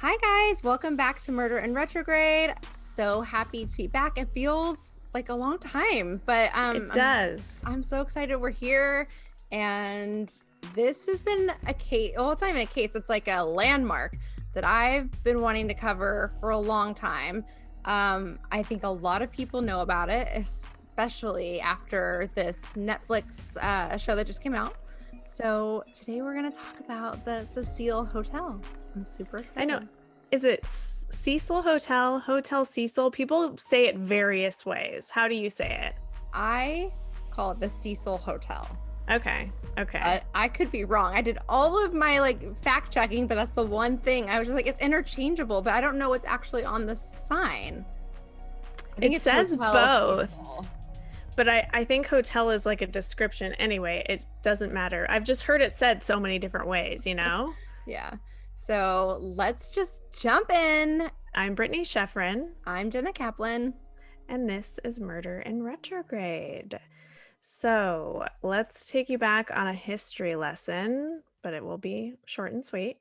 Hi guys, welcome back to Murder in Retrograde. So happy to be back. It feels like a long time, but It does. I'm so excited we're here. And this has been a case. Well, it's not even a case. It's like a landmark that I've been wanting to cover for a long time. I think a lot of people know about it, especially after this Netflix show that just came out. So today we're gonna talk about the Cecil Hotel. I'm super I know. excited. Is it Cecil Hotel, Hotel Cecil? People say it various ways. How do you say it? I call it the Cecil Hotel. Okay. Okay. I could be wrong. I did all of my fact checking, but that's the one thing I was just like, it's interchangeable, but I don't know what's actually on the sign. I think It it's says Hotel both, Cecil. but I think hotel is like a description anyway. It doesn't matter. I've just heard it said so many different ways, you know? Yeah. So let's just jump in. I'm Brittany Sheffrin, I'm Jenna Kaplan. and this is Murder in Retrograde. So let's take you back on a history lesson, but it will be short and sweet.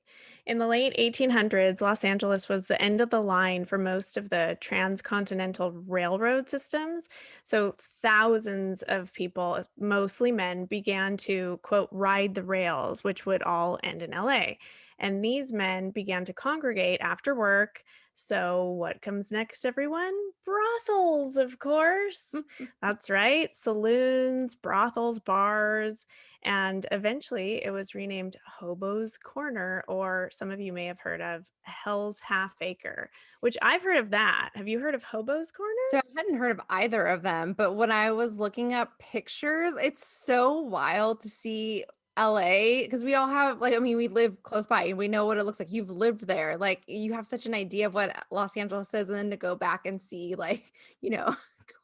In the late 1800s, Los Angeles was the end of the line for most of the transcontinental railroad systems. So thousands of people, mostly men, began to, quote, ride the rails, which would all end in LA. And these men began to congregate after work. So, what comes next, everyone? Brothels, of course. That's right. Saloons, brothels, bars, and eventually it was renamed Hobo's Corner, or some of you may have heard of Hell's Half Acre, which I've heard of that. Have you heard of Hobo's Corner? So I hadn't heard of either of them, but when I was looking up pictures, it's so wild to see LA because we all have I mean, we live close by and we know what it looks like. You've lived there. Like you have such an idea of what Los Angeles is, and then to go back and see you know,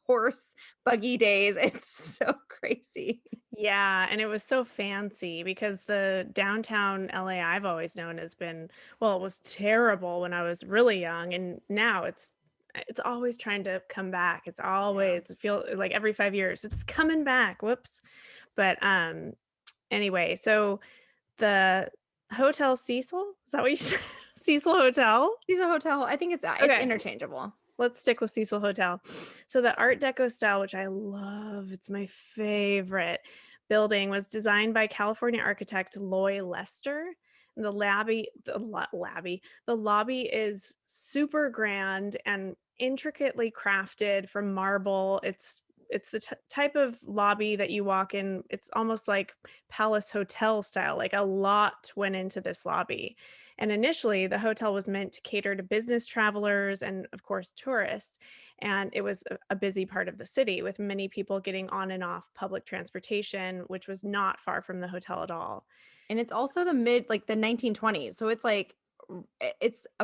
horse buggy days. It's so crazy. Yeah, and it was so fancy because the downtown LA I've always known has been, well, it was terrible when I was really young, and now it's always trying to come back. It's Yeah. always feel like every 5 years it's coming back. Whoops. But anyway, so the Hotel Cecil, is that what you said? Cecil Hotel? She's a hotel. I think it's Okay. interchangeable. Let's stick with Cecil Hotel. So the Art Deco style, which I love, it's my favorite building, was designed by California architect Loy Lester. And the lobby is super grand and intricately crafted from marble. It's the type of lobby that you walk in. It's almost like Palace Hotel style. Like a lot went into this lobby. And initially, the hotel was meant to cater to business travelers and, of course, tourists. And it was a busy part of the city with many people getting on and off public transportation, which was not far from the hotel at all. And it's also the 1920s. So it's a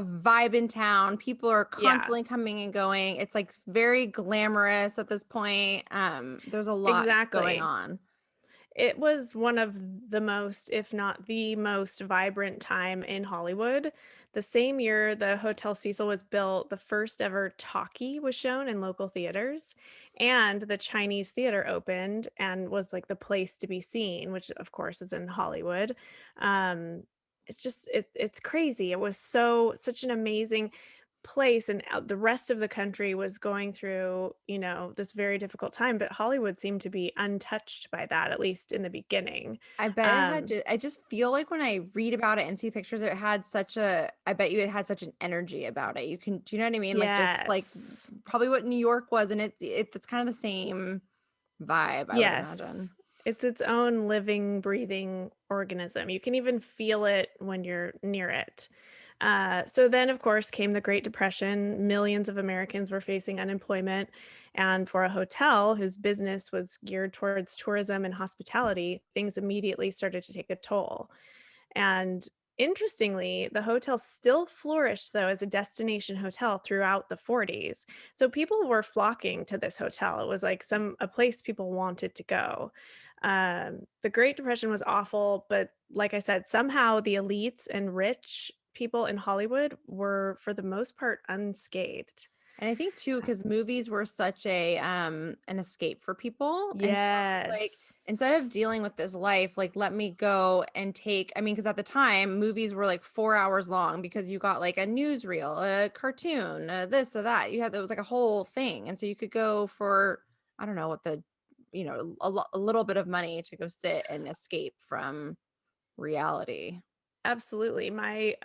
vibe in town. People are Yeah, constantly coming and going. It's like very glamorous at this point. There's a lot going exactly. on. It was one of the most, if not the most vibrant time in Hollywood. The same year the Hotel Cecil was built, the first ever talkie was shown in local theaters, and the Chinese theater opened and was like the place to be seen, which of course is in Hollywood. It's just it's crazy. It was such an amazing place, and the rest of the country was going through, this very difficult time, but Hollywood seemed to be untouched by that, at least in the beginning. I bet it had Um, I just feel like when I read about it and see pictures, I bet you it had such an energy about it. Do you know what I mean? Like just like yes. probably what New York was, and it's kind of the same vibe, I would imagine. Yes. It's its own living, breathing organism. You can even feel it when you're near it. So then, of course, came the Great Depression. Millions of Americans were facing unemployment. And for a hotel whose business was geared towards tourism and hospitality, things immediately started to take a toll. And interestingly, the hotel still flourished, though, as a destination hotel throughout the 40s. So people were flocking to this hotel. It was like a place people wanted to go. The Great Depression was awful, but like I said, somehow the elites and rich people in Hollywood were, for the most part, unscathed. And I think too, because movies were such a an escape for people. And so it's like Yes. instead of dealing with this life, like let me go and take, I mean, because at the time movies were like 4 hours long because you got like a newsreel, a cartoon, this or that. You had there was like a whole thing. And so you could go for, I don't know what the, a little bit of money to go sit and escape from reality. Absolutely. My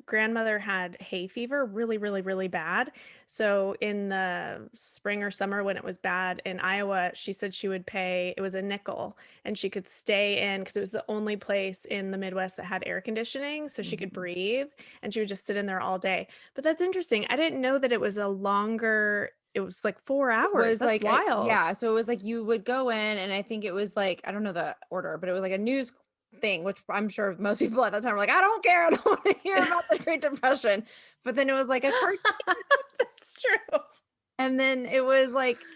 grandmother had hay fever really, really, really bad. So in the spring or summer when it was bad in Iowa, she said she would pay, it was a nickel, and she could stay in because it was the only place in the Midwest that had air conditioning. So she could Mhm. breathe and she would just sit in there all day. But that's interesting. I didn't know that it was a longer, it was like 4 hours. Was That's like a wild. yeah, so it was like you would go in and I think it was like I don't know the order, but it was like a news thing, which I'm sure most people at that time were like, "I don't care. I don't want to hear about the Great Depression." But then it was like a cartoon That's true. and then it was like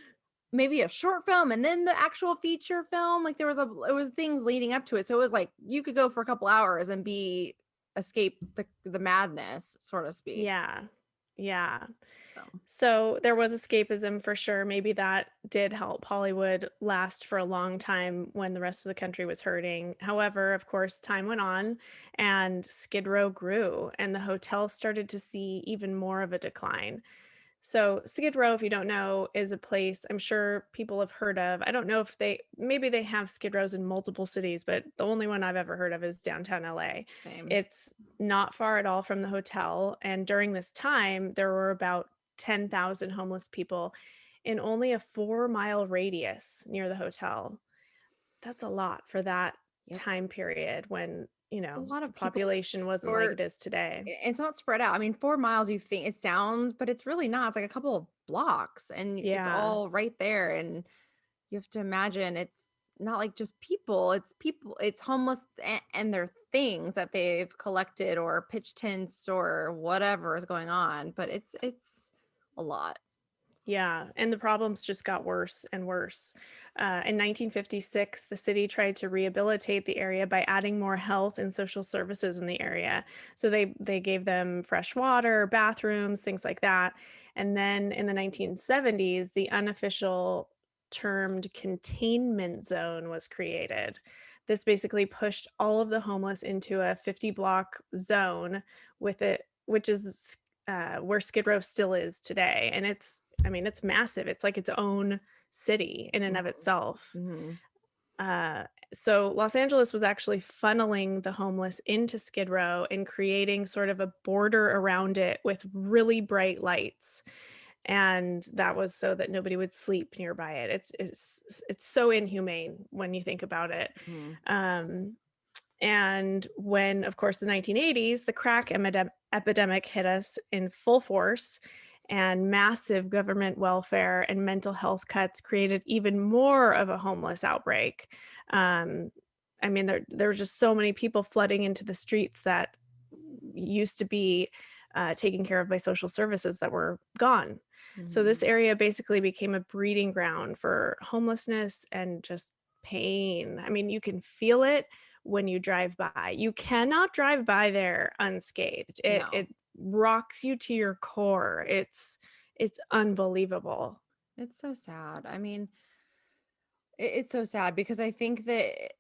maybe a short film and then the actual feature film. Like there was it was things leading up to it. So it was like you could go for a couple hours and be escape the madness, so to speak. Yeah. Yeah. So So there was escapism for sure. Maybe that did help Hollywood last for a long time when the rest of the country was hurting. However, of course, time went on and Skid Row grew and the hotel started to see even more of a decline. So Skid Row, if you don't know, is a place I'm sure people have heard of. I don't know if maybe they have Skid Rows in multiple cities, but the only one I've ever heard of is downtown LA. same. It's not far at all from the hotel. And during this time, there were about 10,000 homeless people in only a 4-mile radius near the hotel. That's a lot for that Yep. time period when, It's a lot the of people population wasn't like or it is today. it's not spread out. I mean, 4 miles you think it sounds, but it's really not. It's like a couple of blocks and it's Yeah. all right there. And you have to imagine it's not like just people, it's homeless and their things that they've collected or pitch tents or whatever is going on. But it's a lot. Yeah, and the problems just got worse and worse. In 1956, the city tried to rehabilitate the area by adding more health and social services in the area. So they gave them fresh water, bathrooms, things like that. And then in the 1970s, the unofficial termed containment zone was created. This basically pushed all of the homeless into a 50-block zone with it, which is where Skid Row still is today. And I mean, it's massive. It's like its own city in and of Mhm. itself. Mhm. Uh, so Los Angeles was actually funneling the homeless into Skid Row and creating sort of a border around it with really bright lights. And that was so that nobody would sleep nearby it. It's so inhumane when you think about it. Mhm. Um, and when, of course, the 1980s, the crack epidemic hit us in full force, and massive government welfare and mental health cuts created even more of a homeless outbreak. Um, I mean, there were just so many people flooding into the streets that used to be taken care of by social services that were gone. So this Mhm. area basically became a breeding ground for homelessness and just pain. I mean, you can feel it when you drive by. You cannot drive by there unscathed. It No. rocks you to your core. It's unbelievable. It's so sad. I mean, it's so sad because I think that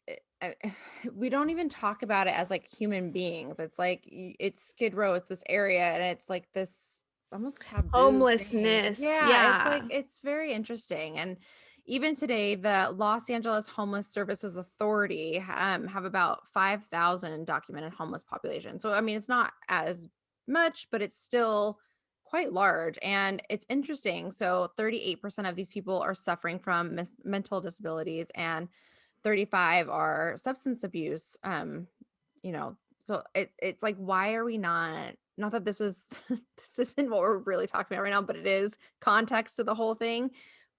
we don't even talk about it as like human beings. It's like it's Skid Row, it's this area, and it's like this almost taboo thing. Homelessness. Yeah, it's like Yeah. it's very interesting. And even today, the Los Angeles Homeless Services Authority have about 5,000 documented homeless population. So I mean, it's not as much, but it's still quite large and it's interesting. So 38% of these people are suffering from mental disabilities and 35 are substance abuse. So it's like why are we not that this is this isn't what we're really talking about right now, but it is context to the whole thing.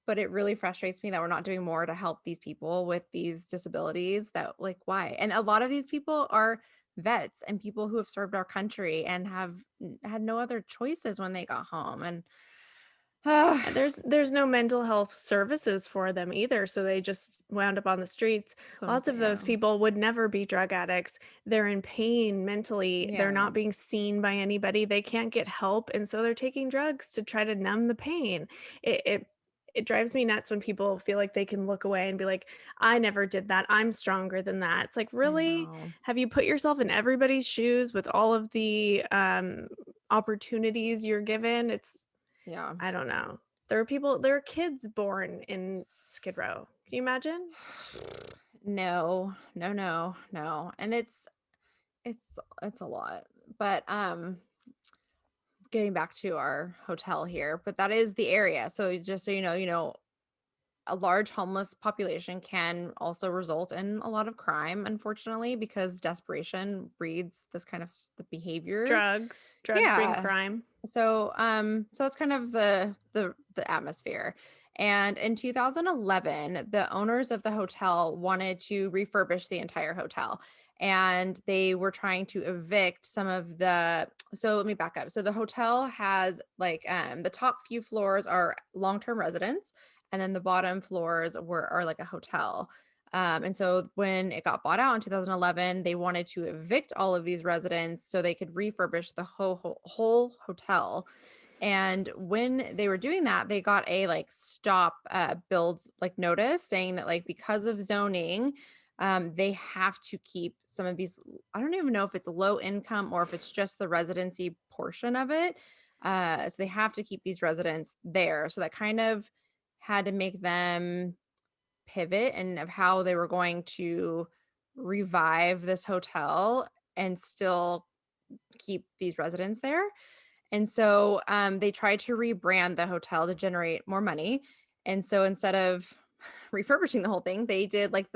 But it really frustrates me that we're not doing more to help these people with these disabilities that like why? And a lot of these people are vets and people who have served our country and have had no other choices when they got home. And And there's no mental health services for them either, so they just wound up on the streets. That's what I'm Lots of saying. those Yeah. people would never be drug addicts. They're in pain mentally. They're Yeah. not being seen by anybody. They can't get help, and so they're taking drugs to try to numb the pain. It drives me nuts when people feel like they can look away and be like, "I never did that. I'm stronger than that." It's like, I "Really? know. Have you put yourself in everybody's shoes with all of the opportunities you're given?" It's Yeah. I don't know. There are kids born in Skid Row. Can you imagine? No, no, no, no. And it's a lot. But getting back to our hotel here, but that is the area. So just so you know, a large homeless population can also result in a lot of crime, unfortunately, because desperation breeds this kind of the behaviors. Drugs bring Yeah. crime. So that's kind of the atmosphere. And in 2011, the owners of the hotel wanted to refurbish the entire hotel, and they were trying to evict some of the so let me back up. So the hotel has like the top few floors are long-term residents, and then the bottom floors are like a hotel. And so when it got bought out in 2011, they wanted to evict all of these residents so they could refurbish the whole hotel. And when they were doing that, they got a like stop build like notice saying that like because of zoning, they have to keep some of these. I don't even know if it's low income or if it's just the residency portion of it. So they have to keep these residents there. So that kind of had to make them pivot and of how they were going to revive this hotel and still keep these residents there. And so they tried to rebrand the hotel to generate more money. And so instead of refurbishing the whole thing, they did like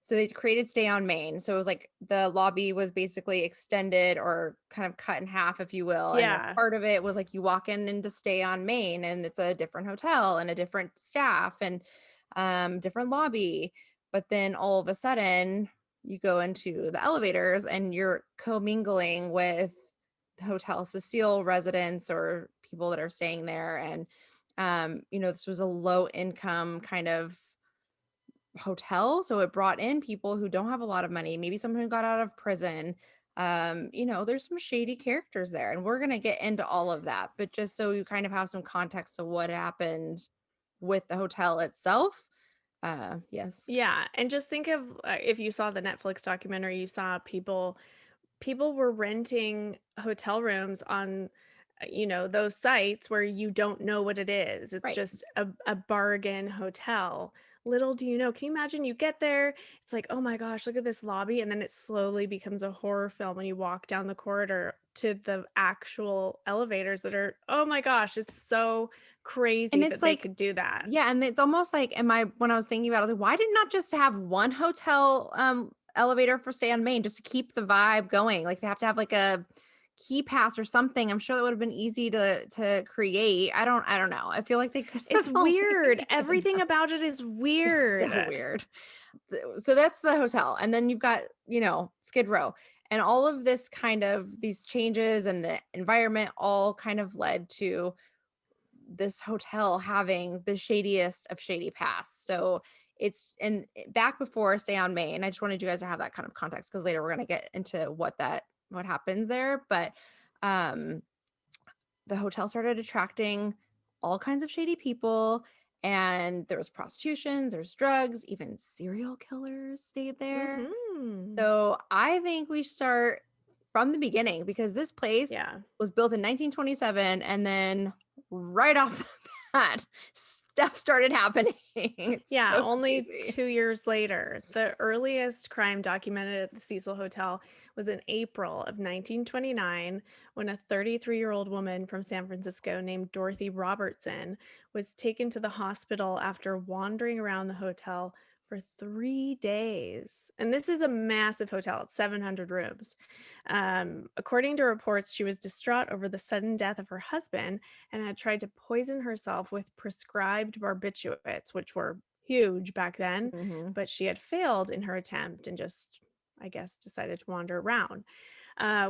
so they created Stay on Main. So it was like the lobby was basically extended or kind of cut in half, if you will. And a Yeah. part of it was like you walk in into Stay on Main and it's a different hotel and a different staff and different lobby. But then all of a sudden you go into the elevators and you're commingling with the Hotel Cecil residents or people that are staying there. And this was a low income kind of hotel, so it brought in people who don't have a lot of money, maybe someone who got out of prison. There's some shady characters there, and we're going to get into all of that, but just so you kind of have some context of what happened with the hotel itself. Yes. Yeah, and just think of, if you saw the Netflix documentary, you saw people were renting hotel rooms on, those sites where you don't know what it is. It's Right. just a bargain hotel. Little do you know. Can you imagine you get there, it's like, "Oh my gosh, look at this lobby," and then it slowly becomes a horror film when you walk down the corridor to the actual elevators that are, oh my gosh, it's so And crazy it's that they like, could do that. yeah, and it's almost like, when I was thinking about it, I was like, why did not just have one hotel elevator for Stay on Main just to keep the vibe going? Like they have to have like a key pass or something. I'm sure that would have been easy to create. I don't know. I feel like they could It's have weird. only done Everything that. about it is It's weird. so weird. So that's the hotel. And then you've got, Skid Row. And all of this kind of these changes and the environment all kind of led to this hotel having the shadiest of shady past. So it's and back before Stay on Main, I just wanted you guys to have that kind of context because later we're gonna get into what happens there. But um the hotel started attracting all kinds of shady people, and there was prostitutions, there's drugs, even serial killers stayed there. Mhm. So I think we start from the beginning because this place Yeah. was built in 1927, and then right off the bat, stuff started happening. It's Yeah, so only crazy. 2 years later. The earliest crime documented at the Cecil Hotel was in April of 1929 when a 33-year-old woman from San Francisco named Dorothy Robertson was taken to the hospital after wandering around the hotel for 3 days. And this is a massive hotel, it's 700 rooms. According to reports, she was distraught over the sudden death of her husband and had tried to poison herself with prescribed barbiturates, which were huge back then, Mhm. but she had failed in her attempt and just, I guess, decided to wander around.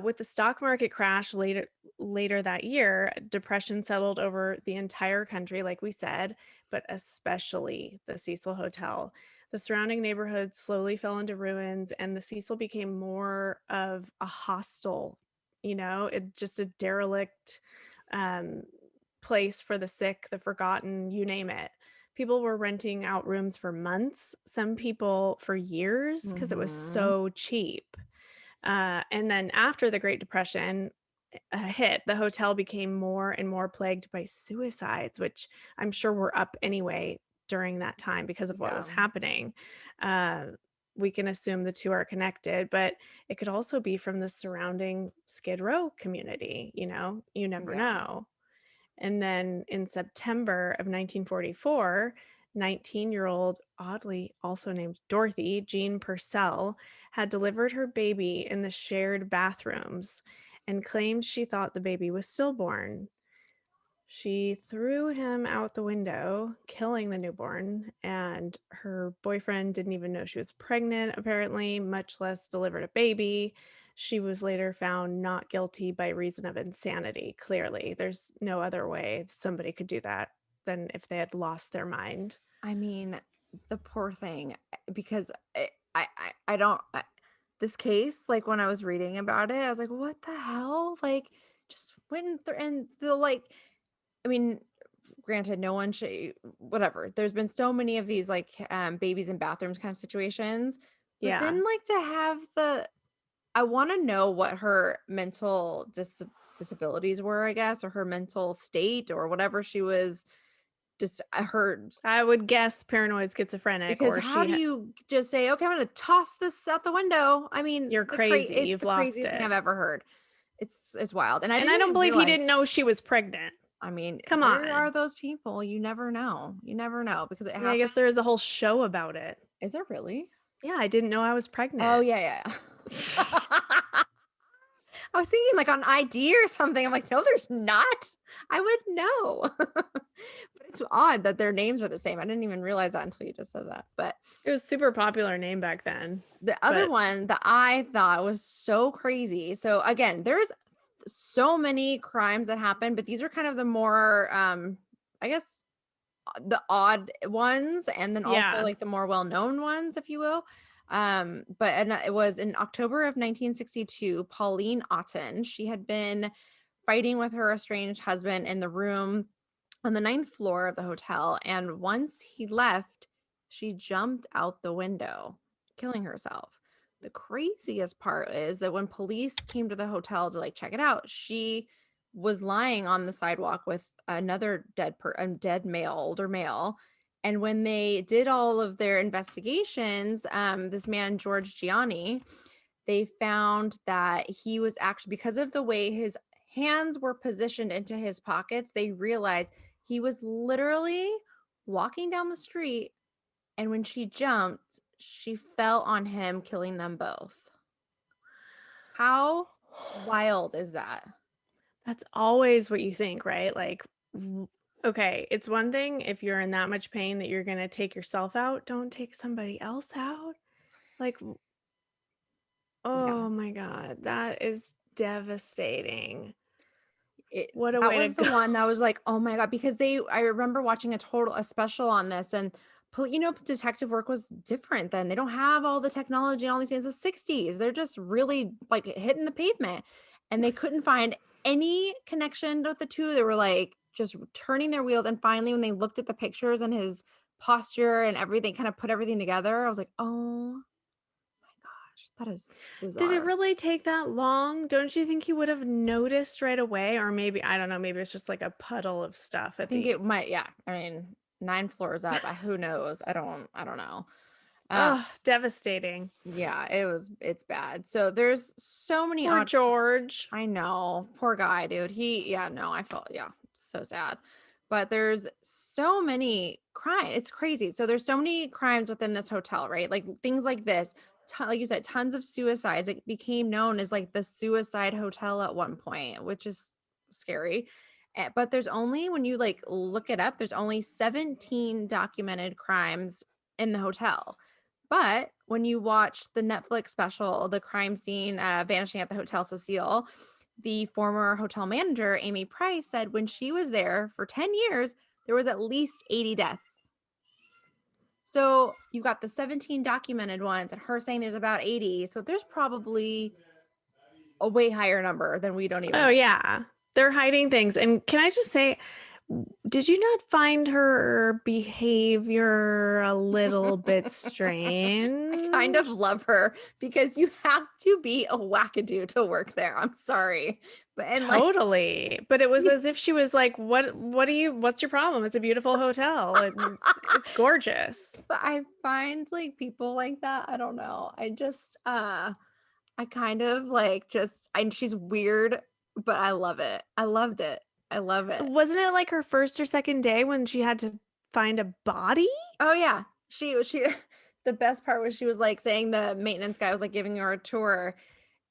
With the stock market crash later that year, depression settled over the entire country, like we said, but especially the Cecil Hotel. The surrounding neighborhood slowly fell into ruins, and the Cecil became more of a hostel, just a derelict um, place for the sick, the forgotten, you name it. People were renting out rooms for months, some people for years because it was Mhm. so cheap. And then after the Great Depression hit, the hotel became more and more plagued by suicides, which I'm sure were up anyway during that time because of what Yeah. was happening. Uh, we can assume the two are connected, but it could also be from the surrounding Skid Row community. You never Yeah. know. And then in September of 1944, 19-year-old, oddly also named Dorothy Jean Purcell, had delivered her baby in the shared bathrooms and claimed she thought the baby was stillborn. She threw him out the window, killing the newborn, and her boyfriend didn't even know she was pregnant, apparently, much less delivered a baby. She was later found not guilty by reason of insanity. Clearly, there's no other way somebody could do that than if they had lost their mind. I mean, the poor thing, because I don't this case, like, when I was reading about it, I was like, "What the hell?" Like, just went through and the, like I mean, granted, no one should whatever. There's been so many of these, like, babies in bathrooms kind of situations, but Yeah. then, like, to have the I wanna know what her mental disabilities were, I guess, or her mental state or whatever she was just her I would guess paranoid schizophrenic, because or how do you just say, "Okay, I'm gonna toss this out the window?" I mean, you're crazy, it's you've the lost craziest thing it. I've ever heard. It's wild, and I And didn't I don't even believe he realize didn't know she was pregnant. I mean, Come there are on. those people, you never know because it Yeah, I happened guess there is a whole show about it. Is there really? Yeah, I didn't know I was Oh, pregnant. yeah, yeah. I was thinking like on ID or something. I'm like, "No, there's not. I would know." But it's odd that their names are the same. I didn't even realize that until you just said that. But It was super popular name back then, the other but one that I thought was so crazy. So again, there's so many crimes that happen, but these are kind of the more I guess the odd ones and then also yeah. like the more well-known ones, if you will. But and it was in October of 1962, Pauline Auten, she had been fighting with her estranged husband in the room on the ninth floor of the hotel. And once he left, she jumped out the window, killing herself. The craziest part is that when police came to the hotel to like check it out, she was lying on the sidewalk with another dead male, older male. And when they did all of their investigations, this man George Gianni, they found that he was actually because of the way his hands were positioned into his pockets, they realized he was literally walking down the street, and when she jumped, she fell on him, killing them both. How wild is that? That's always what you think, right? Like, okay, it's one thing if you're in that much pain that you're gonna take yourself out, don't take somebody else out. Like, Yeah. oh my god, that is devastating. It What a that way to was the go. one that was like, "Oh my god," because I remember watching a special on this and detective work was different then. They don't have all the technology and all these things. The '60s, they're just really like hitting the pavement and they couldn't find any connection with the two. They were like just turning their wheels and finally when they looked at the pictures and his posture and everything kind of put everything together, I was like, "Oh my gosh, that is Did it bizarre." really take that long? Don't you think he would have noticed right away? Or maybe, I don't know, maybe it's just like a puddle of stuff I at think the it might, yeah. I mean, 9 floors up, who knows? I don't know. Uh, Oh, devastating. yeah, it's bad. So there's so many Poor odd George. I know, poor guy, dude. Yeah, no, I felt yeah, so sad. But there's so many crime. It's crazy. So there's so many crimes within this hotel, right? Like things like this. Like you said, tons of suicides. It became known as like the suicide hotel at one point, which is scary. But there's only when you like look it up, there's only 17 documented crimes in the hotel. But when you watch the Netflix special, The Crime Scene Vanishing at the Hotel Cecil, the former hotel manager, Amy Price, said when she was there for 10 years, there was at least 80 deaths. So you've got the 17 documented ones and her saying there's about 80. So there's probably a way higher number than we don't even Oh, know. yeah. They're hiding things. And can I just say, did you not find her behavior a little bit I kind of strange? love her because you have to be a wackadoo to work there. I'm sorry. But and like Totally. But it was as if she was like, what's your problem? It's a beautiful hotel. It's gorgeous. but I find like people like that, I don't know. I kind of like just and she's weird, but I love it. I loved it. I love it. Wasn't it like her first or second day when she had to find a body? Oh yeah. She the best part was she was like saying the maintenance guy was like giving her a tour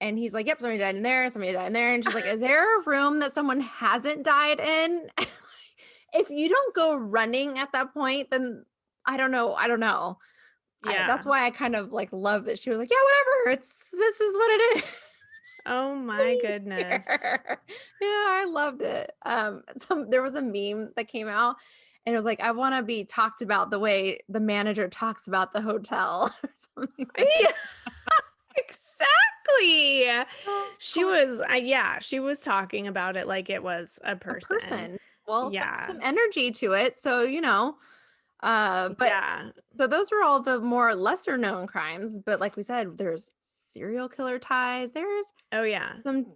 and he's like, "Yep, somebody died in there, somebody died in there." And she's like, "Is there a room that someone hasn't died in?" If you don't go running at that point, then I don't know. I don't know. That's Yeah. why I kind of like love that she was like, "Yeah, whatever. This is what it is." Oh my Please goodness. here. Yeah, I loved it. There was a meme that came out and it was like, I want to be talked about the way the manager talks about the hotel or something like Yeah, exactly. that. She was, yeah, she was talking about it like it was a A person. person. Well, it's got Yeah. some energy to it. So, but Yeah. so those are all the more lesser known crimes. But like we said, there's serial killer ties. There's Oh, yeah.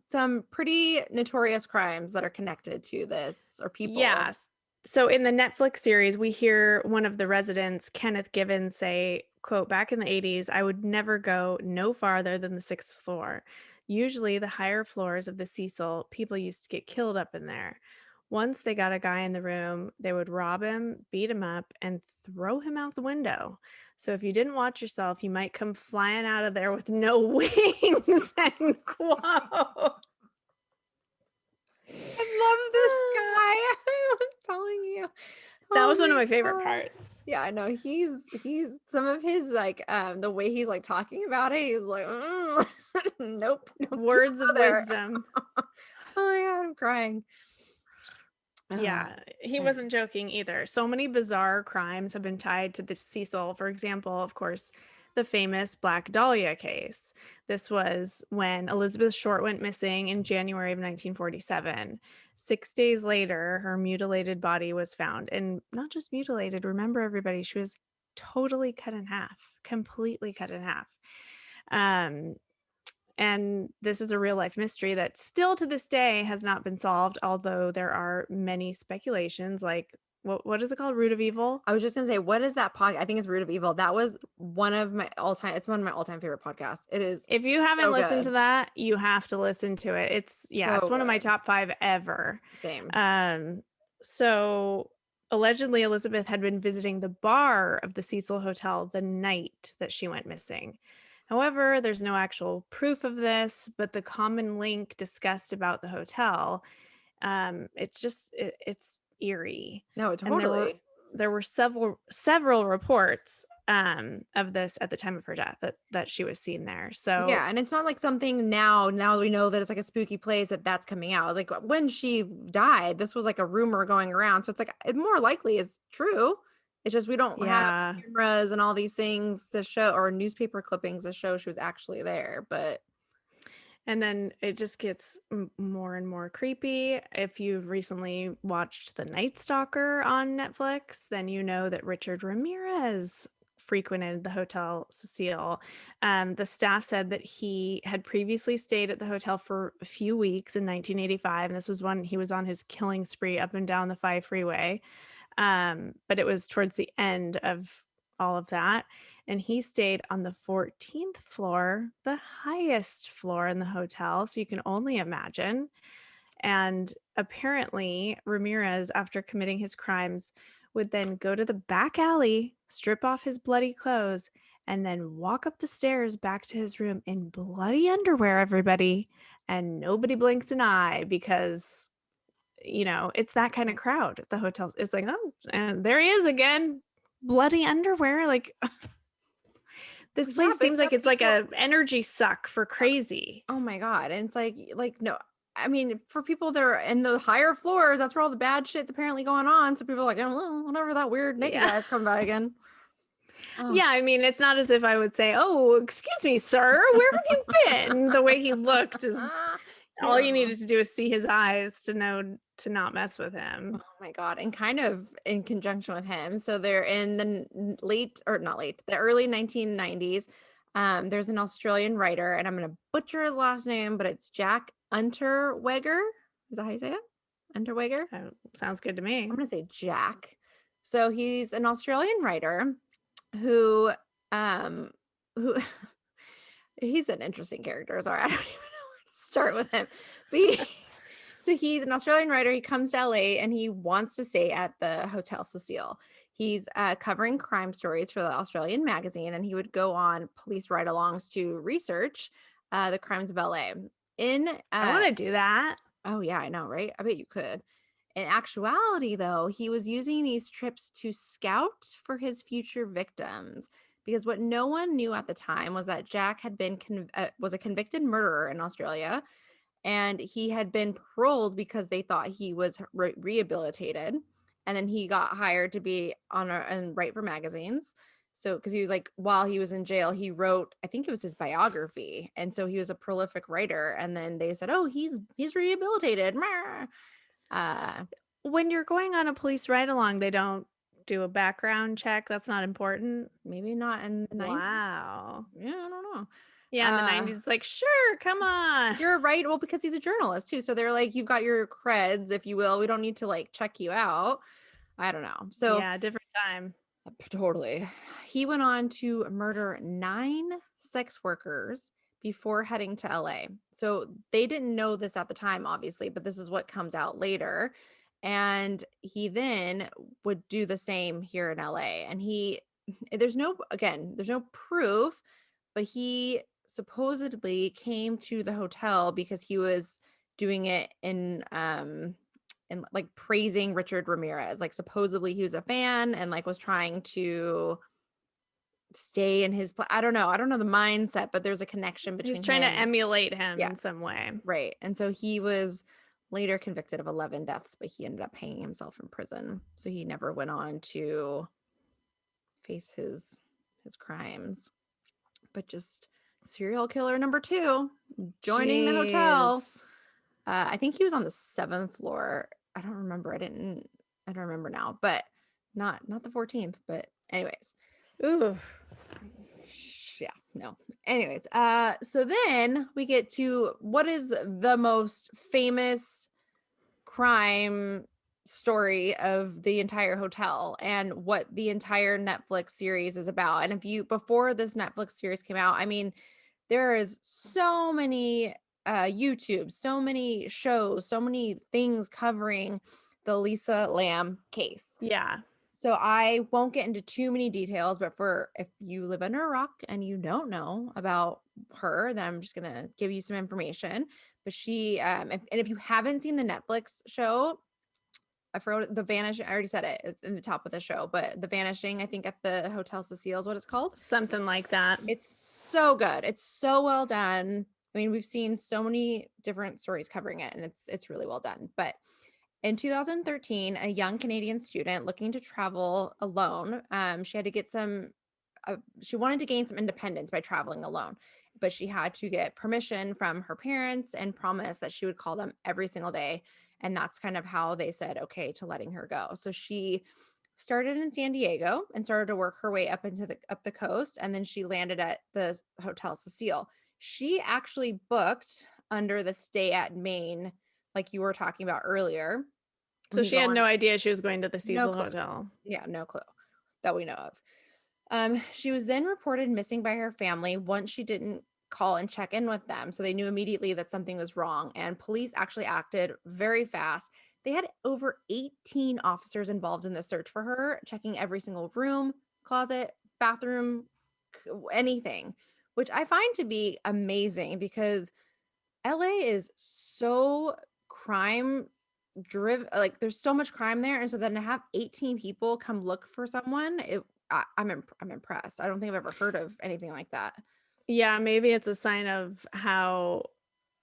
some pretty notorious crimes that are connected to this or people. Yes. So in the Netflix series, we hear one of the residents, Kenneth Given, say, quote, back in the 80s, I would never go no farther than the sixth floor. Usually the higher floors of the Cecil, people used to get killed up in there. Once they got a guy in the room, they would rob him, beat him up, and throw him out the window. So if you didn't watch yourself, you might come flying out of there with no wings, end quote. I love this guy. I'm telling you. That Oh was one of my my favorite God. parts. Yeah, I know. He's some of his like the way he's like talking about it, he's like, nope, nope, you Words don't of go there. wisdom. Oh my God, I'm crying. Ah, Yeah, he okay. wasn't joking either. So many bizarre crimes have been tied to the Cecil. For example, of course, the famous Black Dahlia case. This was when Elizabeth Short went missing in January of 1947. 6 days later, her mutilated body was found. And not just mutilated, remember everybody, she was totally cut in half, completely cut in half. Um, And this is a real life mystery that still to this day has not been solved, although there are many speculations like what is it called? Root of evil? I was just gonna say, what is that podcast? I think it's Root of Evil. That was one of my all-time, it's one of my all-time favorite podcasts. It is If you haven't so listened to good. that, you have to listen to it. So It's one of my good. top 5 ever. Same. Um, so allegedly Elizabeth had been visiting the bar of the Cecil Hotel the night that she went missing. However, there's no actual proof of this, but the common link discussed about the hotel, it's eerie. No, And totally. there were several reports of this at the time of her death that she was seen there. So Yeah, and it's not like something now we know that it's like a spooky place that's coming out. It's like when she died, this was like a rumor going around. So it's like it more likely is true. It's just we don't have yeah. cameras and all these things to show or newspaper clippings to show she was actually there. But And then it just gets more and more creepy. If you've recently watched The Night Stalker on Netflix, then you know that Richard Ramirez frequented the Hotel Cecile. The staff said that he had previously stayed at the hotel for a few weeks in 1985, and this was when he was on his killing spree up and down the 5 freeway. But it was towards the end of all of that. And he stayed on the 14th floor, the highest floor in the hotel. So you can only imagine. And apparently, Ramirez, after committing his crimes, would then go to the back alley, strip off his bloody clothes, and then walk up the stairs back to his room in bloody underwear, everybody. And nobody blinks an eye because it's that kind of crowd at the hotel. It's like, oh, and there he is again, bloody underwear. Like, well, this yeah, place but seems so like it's like people a energy suck for crazy. oh my God. And it's like no. I mean, for people that are in the higher floors, that's where all the bad shit's apparently going on. So people are like, oh, well, whenever that weird naked Yeah. guy's coming by again. Oh, Yeah, I mean, it's not as if I would say, "Oh, excuse me, sir, where have you been?" The way he looked is all you yeah. needed to do is see his eyes to know to not mess with Oh him. my God. And kind of in conjunction with him. So they're in the late, or not late, the early 1990s. There's an Australian writer, and I'm going to butcher his last name, but it's Jack Unterweger. Is that how you say it? Unterweger? Sounds good to me. I'm going to say Jack. So he's an Australian writer who, um, who he's an interesting character. Sorry, I don't even know where to start with him. But so he's an Australian writer. He comes to LA and he wants to stay at the Hotel Cecil. He's covering crime stories for the Australian magazine, and he would go on police ride-alongs to research the crimes of LA. In I want to do that. Oh yeah, I know, right? I bet you could. In actuality, though, he was using these trips to scout for his future victims, because what no one knew at the time was that Jack had been was a convicted murderer in Australia, and he had been paroled because they thought he was rehabilitated, and then he got hired to be on and write for magazines. So because he was like, while he was in jail, he wrote, I think it was his biography, and so he was a prolific writer. And then they said, oh, he's rehabilitated. uh When you're going on a police ride-along, they don't do a background check. That's not important. Maybe not in the 90s. Wow. Yeah, I don't know. Yeah, in the 90s, it's like, sure, come on. You're right. Well, because he's a journalist too, so they're like, you've got your creds, if you will. We don't need to like check you out. I don't know. So Yeah, different time. totally. He went on to murder 9 sex workers before heading to LA. So they didn't know this at the time, obviously, but this is what comes out later. And he then would do the same here in LA. And there's no proof, but he supposedly came to the hotel because he was doing it in and like praising Richard Ramirez. Like supposedly he was a fan and like was trying to stay in his I don't know. I don't know the mindset, but there's a connection He was between trying to him. emulate him Yeah, in some way. right. And so he was later convicted of 11 deaths, but he ended up hanging himself in prison. So he never went on to face his crimes. But just serial killer number 2 joining the hotel. Jeez. I think he was on the 7th floor. I don't remember. I don't remember now, but not the 14th, but anyways. Ooh. Yeah, no. Anyways, so then we get to what is the most famous crime story of the entire hotel and what the entire Netflix series is about. And if you before this Netflix series came out, I mean, there is so many YouTube, so many shows, so many things covering the Lisa Lamb case. Yeah. So I won't get into too many details, but for if you live under a rock and you don't know about her, then I'm just gonna give you some information. But she, if you haven't seen the Netflix show, I forgot the Vanishing. I already said it in the top of the show, but the Vanishing, I think at the Hotel Cecile is what it's called. Something like that. It's so good. It's so well done. I mean, we've seen so many different stories covering it, and it's really well done. But in 2013, a young Canadian student looking to travel alone, she had to get she wanted to gain some independence by traveling alone, but she had to get permission from her parents and promise that she would call them every single day. And that's kind of how they said okay to letting her go. So she started in San Diego and started to work her way up into the coast, and then she landed at the Hotel Cecile. She actually booked under the stay at Maine, like you were talking about earlier. So When you she go had on no idea she was going to the no Cecil clue. Hotel. Yeah, no clue that we know of. She was then reported missing by her family once she didn't call and check in with them. So they knew immediately that something was wrong. And police actually acted very fast. They had over 18 officers involved in the search for her, checking every single room, closet, bathroom, anything, which I find to be amazing because LA is so crime driven, like there's so much crime there, and so then to have 18 people come look for someone, I'm impressed. I don't think I've ever heard of anything like that. Yeah, maybe it's a sign of how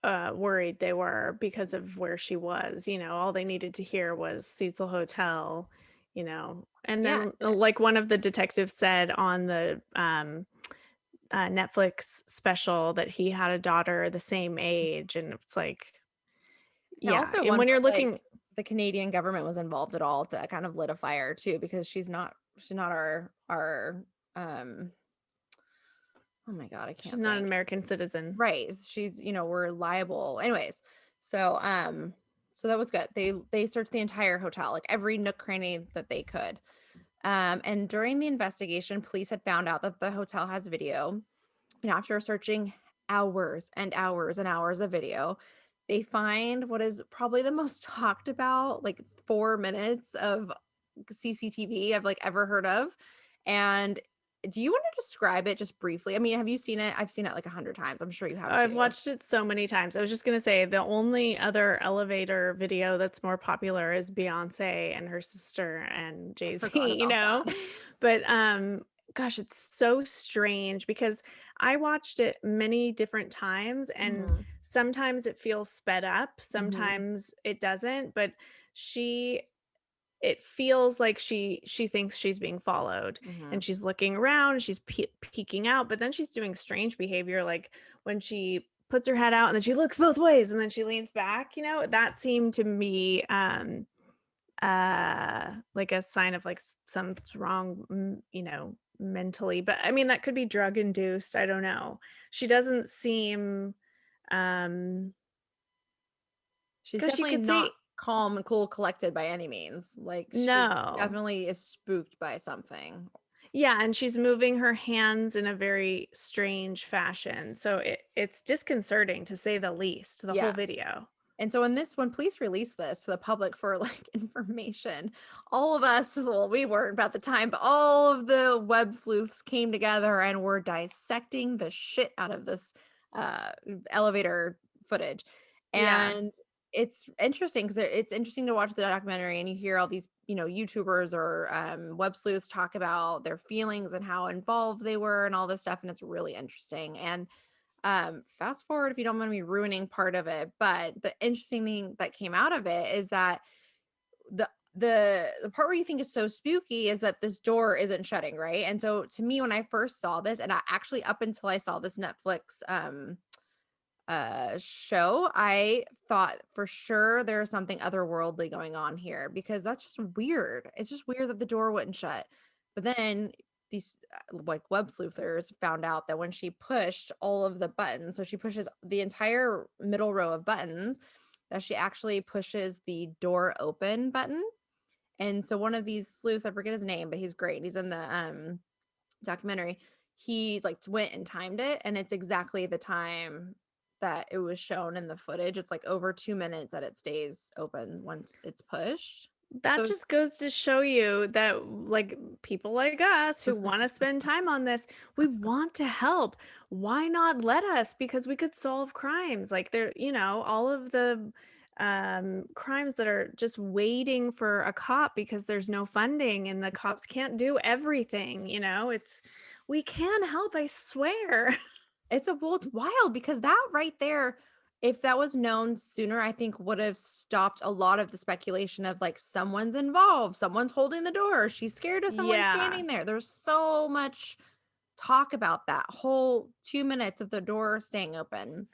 worried they were because of where she was. All they needed to hear was Cecil Hotel, and Yeah. then like one of the detectives said on the Netflix special that he had a daughter the same age, and it's like, I yeah, also and wonder when you're if like looking, the Canadian government was involved at all that kind of lit a fire too, because she's not our oh my God, I she's can't not an think. American citizen. Right. She's, we're liable. Anyways, so so that was good. They searched the entire hotel, like every nook cranny that they could. And during the investigation, police had found out that the hotel has video. And after searching hours and hours and hours of video, they find what is probably the most talked about, like 4 minutes of CCTV I've like ever heard of. And do you want to describe it just briefly? I mean, have you seen it? I've seen it like 100 times. I'm sure you have I've too. watched it so many times. I was just gonna say the only other elevator video that's more popular is Beyonce and her sister and I Jay-Z, forgot about that. But gosh, it's so strange because I watched it many different times, and Mhm. sometimes it feels sped up, Mhm. sometimes it doesn't, but she it feels like she thinks she's being followed, and Mhm. she's looking around, she's peeking out, but then she's doing strange behavior, like when she puts her head out and then she looks both ways and then she leans back. That seemed to me like a sign of like something's wrong, mentally, but I mean that could be drug induced, I don't know. She doesn't seem um She's gosh, you definitely could not say calm and cool, collected by any means. Like she no. definitely is spooked by something. Yeah, and she's moving her hands in a very strange fashion. So it's disconcerting to say the least, the whole Yeah. video. And so when police released this to the public for like information, all of us, well, we weren't at the time, but all of the web sleuths came together and were dissecting the shit out of this uh elevator footage. Yeah. And it's interesting because it's interesting to watch the documentary and you hear all these, YouTubers or web sleuths talk about their feelings and how involved they were and all this stuff. And it's really interesting. And fast forward if you don't mind me ruining part of it, but the interesting thing that came out of it is that the part where you think is so spooky is that this door isn't shutting, right? And so to me, when I first saw this, and I actually up until I saw this Netflix show, I thought for sure there's something otherworldly going on here because that's just weird. It's just weird that the door wouldn't shut. But then these like web sleuthers found out that when she pushed all of the buttons, so she pushes the entire middle row of buttons, that she actually pushes the door open button. And so one of these sleuths, I forget his name, but he's great. He's in the documentary. He like went and timed it, and it's exactly the time that it was shown in the footage. It's like over 2 minutes that it stays open once it's pushed. That So it's just goes to show you that, like, people like us who want to spend time on this, we want to help. Why not let us? Because we could solve crimes. Like, all of the crimes that are just waiting for a cop because there's no funding and the cops can't do everything. We can help, I swear. it's wild because that right there, if that was known sooner, I think would have stopped a lot of the speculation of like someone's involved, someone's holding the door, she's scared of someone Yeah. standing there. There's so much talk about that whole 2 minutes of the door staying open.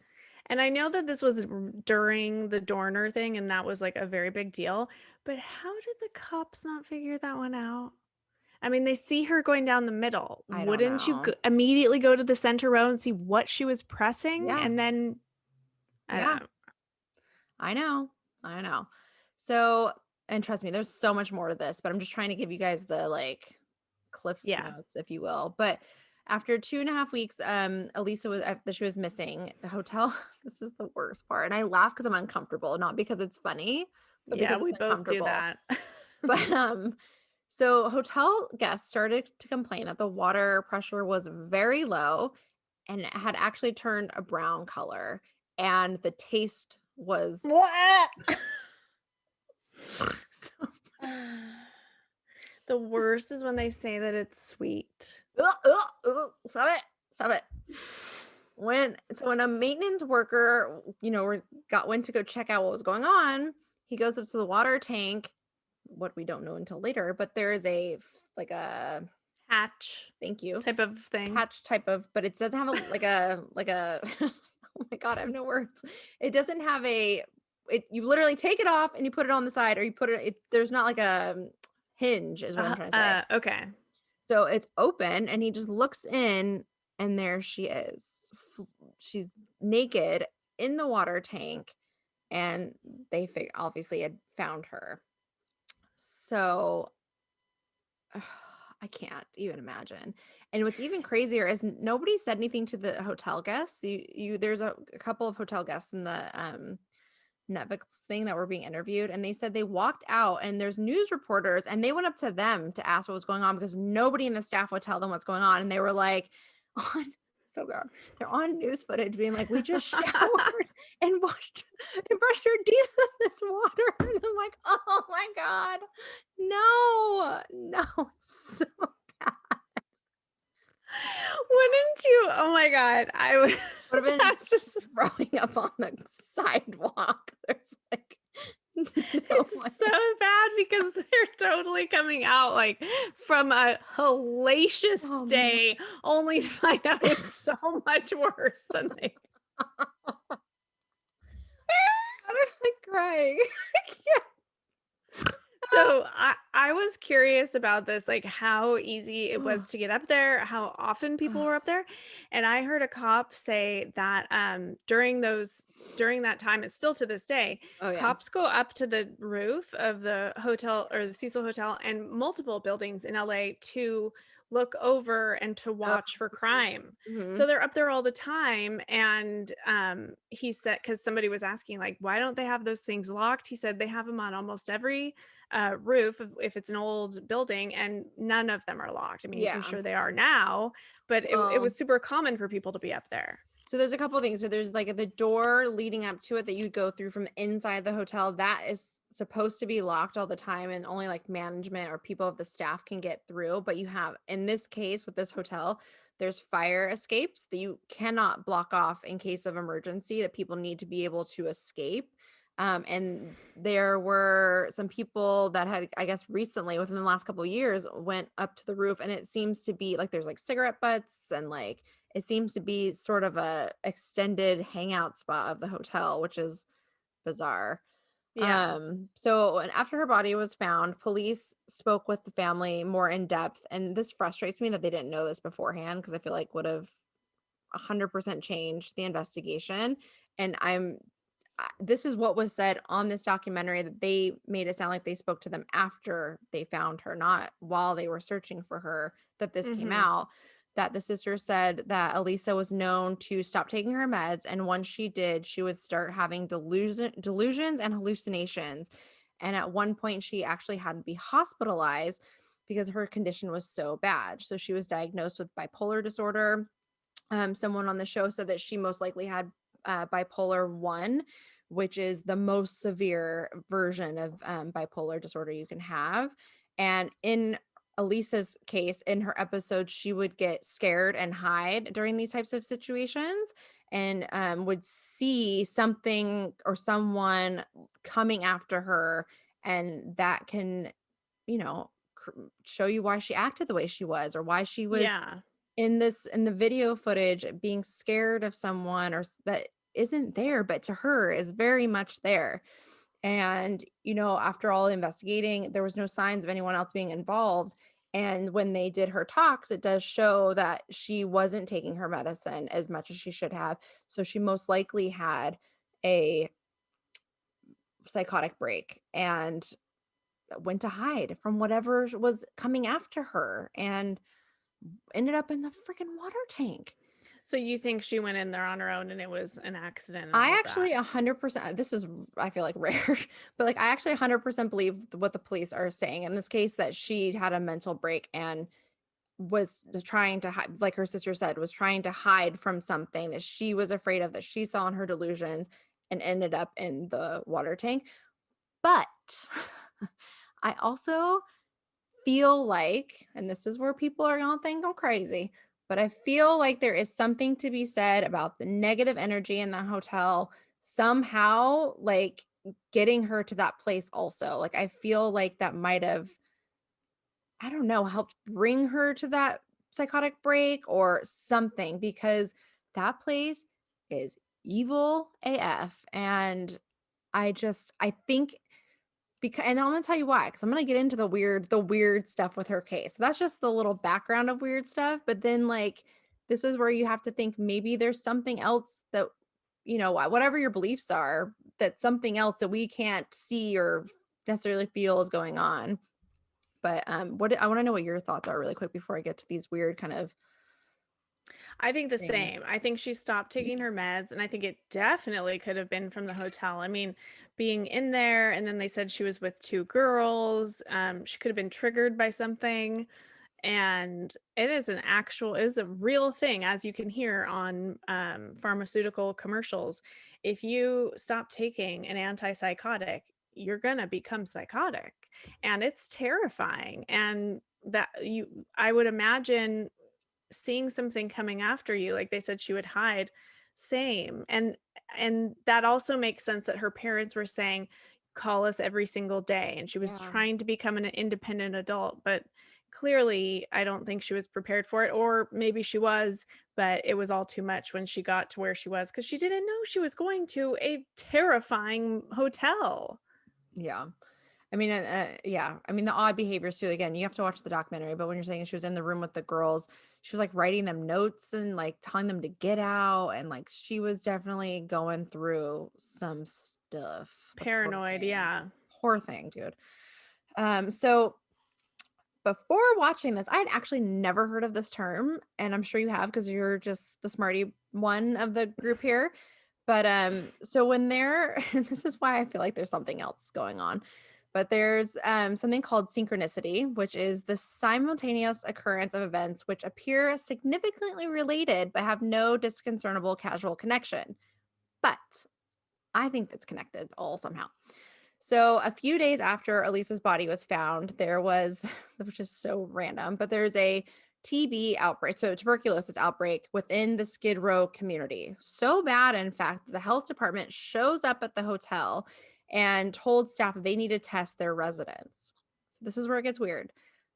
And I know that this was during the Dorner thing, and that was like a very big deal. But how did the cops not figure that one out? I mean, they see her going down the middle. I don't Wouldn't you know. immediately go to the center row and see what she was pressing? Yeah. And then, I don't Yeah. know. I know. I know. So, and trust me, there's so much more to this, but I'm just trying to give you guys the like Cliff's Yeah. notes, if you will. But after 2.5 weeks, Elisa was she was missing. The hotel, this is the worst part. And I laugh because I'm uncomfortable, not because it's funny, but Yeah, because we it's both do uncomfortable. that. But so hotel guests started to complain that the water pressure was very low and it had actually turned a brown color and the taste was What? so The worst is when they say that it's sweet. ugh, ugh, ugh, stop it. Stop it. when a maintenance worker, went to go check out what was going on, he goes up to the water tank, what we don't know until later, but there is like a Hatch thank you, type of thing. hatch type of, but it doesn't have a oh my god, I have no words. It doesn't have you literally take it off and you put it on the side, or you put it, there's not like a hinge is what I'm trying to say. Okay. So it's open and he just looks in and there she is. She's naked in the water tank and they obviously had found her. So I can't even imagine. And what's even crazier is nobody said anything to the hotel guests. There's a couple of hotel guests in the Netflix thing that were being interviewed, and they said they walked out and there's news reporters and they went up to them to ask what was going on because nobody in the staff would tell them what's going on. And they were like, on so bad. They're on news footage being like, we just showered and washed and brushed our teeth in this water. And I'm like, oh my God. No, no, it's so bad. Wouldn't you? Oh my God. I would. Would have been That's just. throwing up on the sidewalk. There's like no one. It's so bad because they're totally coming out like from a hellacious Oh my God. stay, only to find out it's so much worse than they. I'm like crying. I can't. So I was curious about this, like how easy it Oh, was to get up there, how often people were up there. And I heard a cop say that during that time, it's still to this day, oh yeah. cops go up to the roof of the hotel or the Cecil Hotel and multiple buildings in LA to look over and to Oh, watch for crime. mhm. So they're up there all the time. And he said, because somebody was asking, like, why don't they have those things locked? He said they have them on almost every roof if it's an old building, and none of them are locked. I mean, I'm Yeah. sure they are now, but it Well, was super common for people to be up there. so there's a couple things. So there's like the door leading up to it that you go through from inside the hotel. That is supposed to be locked all the time and only like management or people of the staff can get through. But you have, in this case with this hotel, there's fire escapes that you cannot block off in case of emergency that people need to be able to escape. And there were some people that had, I guess, recently within the last couple of years went up to the roof, and it seems to be like there's like cigarette butts and like it seems to be sort of a extended hangout spot of the hotel, which is bizarre. Yeah. So and after her body was found, police spoke with the family more in depth, and this frustrates me that they didn't know this beforehand because I feel like would have 100% changed the investigation. And this is what was said on this documentary, that they made it sound like they spoke to them after they found her, not while they were searching for her, that this came Hmm. out. That the sister said that Elisa was known to stop taking her meds, and once she did, she would start having delusions and hallucinations. And at one point, she actually had to be hospitalized because her condition was so bad. So she was diagnosed with bipolar disorder. Someone on the show said that she most likely had bipolar 1, which is the most severe version of bipolar disorder you can have. And in Elisa's case, in her episode, she would get scared and hide during these types of situations, and would see something or someone coming after her. And that can, you know, show you why she acted the way she was, or why she was Yeah. in the video footage being scared of someone or that isn't there, but to her is very much there. And after all investigating, there was no signs of anyone else being involved. And when they did her talks, it does show that she wasn't taking her medicine as much as she should have. So she most likely had a psychotic break and went to hide from whatever was coming after her and ended up in the freaking water tank. So you think she went in there on her own and it was an accident and all I of that? actually 100%, this is, I feel like rare, but like I actually 100% believe what the police are saying in this case, that she had a mental break and was trying to hide, like her sister said, was trying to hide from something that she was afraid of, that she saw in her delusions, and ended up in the water tank. But I also feel like, and this is where people are gonna think I'm crazy, but I feel like there is something to be said about the negative energy in that hotel somehow, like, getting her to that place also. Like, I feel like that might have, I don't know, helped bring her to that psychotic break or something because that place is evil AF, and I think because, and I'm gonna tell you why, because I'm gonna get into the weird stuff with her case. So that's just the little background of weird stuff. But then, like, this is where you have to think maybe there's something else that, whatever your beliefs are, that something else that we can't see or necessarily feel is going on. But I want to know what your thoughts are really quick before I get to these weird kind of I think the things. same. I think she stopped taking her meds, and I think it definitely could have been from the hotel. I mean, being in there, and then they said she was with 2 girls, she could have been triggered by something, and it is a real thing, as you can hear on, pharmaceutical commercials. If you stop taking an antipsychotic, you're gonna become psychotic, and it's terrifying, and that you I would imagine seeing something coming after you, like they said she would hide, same, and that also makes sense that her parents were saying, "Call us every single day," and she was Yeah. trying to become an independent adult, but clearly, I don't think she was prepared for it, or maybe she was, but it was all too much when she got to where she was because she didn't know she was going to a terrifying hotel. Yeah. I mean, yeah. I mean, the odd behaviors too. Again, you have to watch the documentary. But when you're saying she was in the room with the girls, she was like writing them notes and like telling them to get out, and like she was definitely going through some stuff. The Paranoid, yeah. poor thing, dude. So before watching this, I had actually never heard of this term, and I'm sure you have because you're just the smarty one of the group here. But so when they're this is why I feel like there's something else going on. But there's something called synchronicity, which is the simultaneous occurrence of events which appear significantly related but have no disconcertible causal connection. But I think that's connected all somehow. So a few days after Elisa's body was found, there was, which is so random, but there's a TB outbreak, so tuberculosis outbreak within the Skid Row community. So bad, in fact, the health department shows up at the hotel and told staff that they need to test their residents. So this is where it gets weird.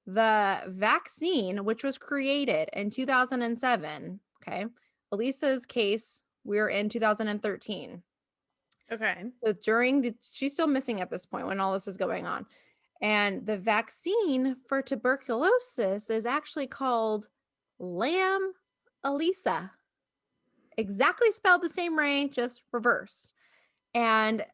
The vaccine, which was created in 2007, okay, Elisa's case, we're in 2013. Okay. So she's still missing at this point when all this is going on. And the vaccine for tuberculosis is actually called Lamb Elisa, exactly spelled the same way, just reversed. And